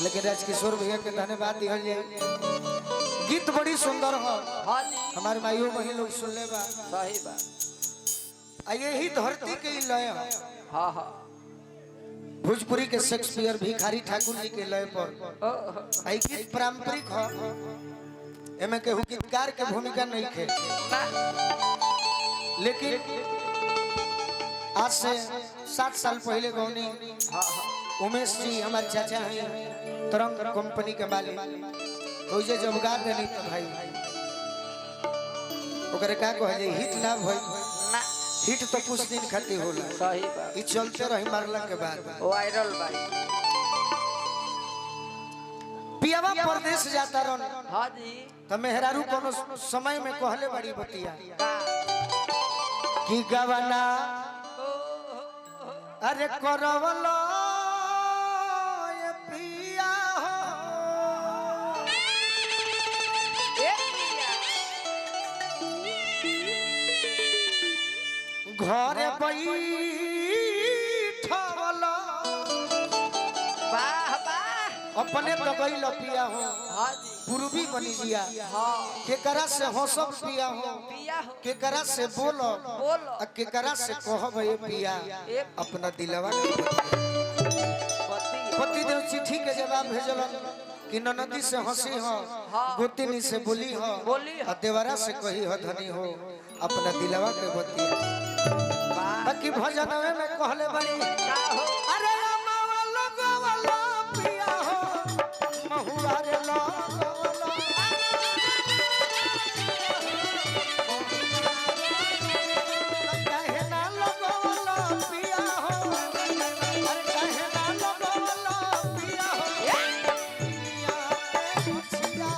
लेकिन राजकिशोर भैया के धन्यवाद दिया जाए। गीत बड़ी सुंदर हो, हमारे माइयों बहन लोग सुन ले बा। सही बात। यही धरती के लय हाँ हाँ भोजपुरी के शेक्सपियर भिखारी ठाकुर जी के लय पर आई गीत पारंपरिक हो, एमे केहू गीतकार के भूमिका नहीं खे। लेकिन आज से 7 साल पहले गौनी उमेश जी हमारे चाचा हैं, तरंग कंपनी के मालिक, तो जब गा देनी तो भाई ओकरे का कहे हिट ना भई, हिट तो कुछ दिन खातिर होला। सही बात। ई चलते रही मारला के बाद वायरल भाई। पियावा परदेश जाता रहन। हाँ जी। तो मेहरारू कोनो समय में कहले बड़ी बतिया कि गवना अरे करवलो ये पिया हो घरे बैठवलो वाह वाह अपने तो गई पिया हो। हाँ जी। पूर्वी बनी जिया हाँ केकरा से हंसब पिया हो, पिया हो केकरा से बोलो बोलो आ केकरा से कहब ये पिया अपना दिलवा के पति देव चिट्ठी के जवाब भेजलन कि ननदी से हंसी हो, गोतिनी से बोली हो, आ देवरा से कही हो धनी हो अपना दिलवा के बतिया। बाकी भजनवे में कहले बड़ी अरे अम्मा लगवला पिया हो महुआ रे लगवला कहे ना लगवला पिया हो, अरे कहे ना लगवला पिया हो दुनिया पे मछिया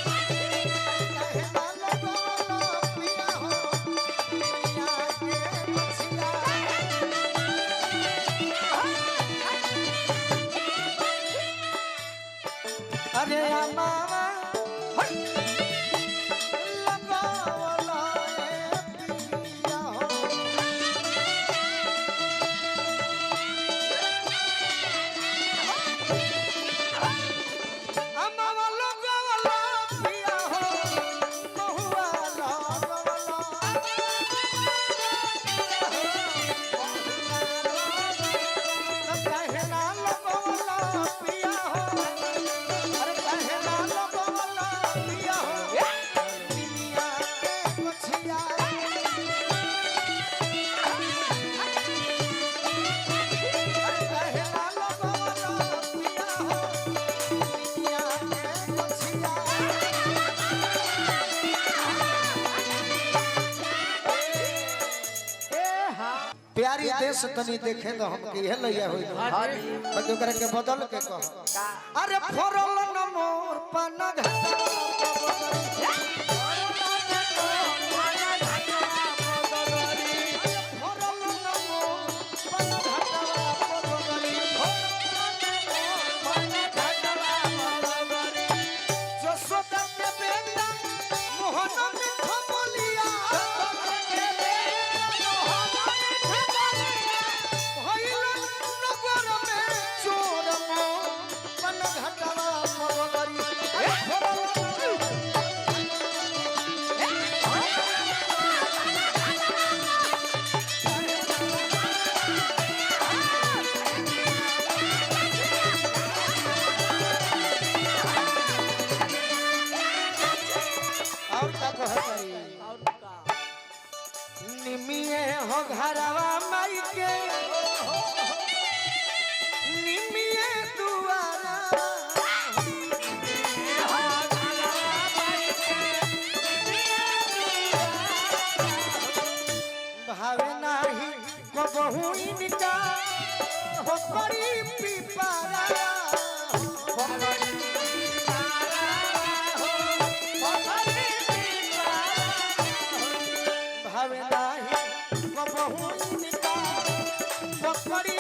कहे ना लगवला पिया हो दुनिया के मछिया। अरे अमावा लगवला पिया हो अमावा लगवला पिया हो महुआ लगवला कहे ना लगवला पिया हो, अरे कहे ना लगवला पिया हो दुनिया के मछिया। अरे कहे ना लगवला पिया हो दुनिया के मछिया। प्यारी देश तनी देखे तो हम की लैया होई बाकी ओकरा के बदल के कह अरे फरल न मोर पन जसोदा के बेटा मोहन में खबलिया निमिये हो घरवा माई के निमिये दुआरा भावे नाही कबहू इनका हो पड़ी पिपारा भावे नाही कबहू इनका हो पड़ी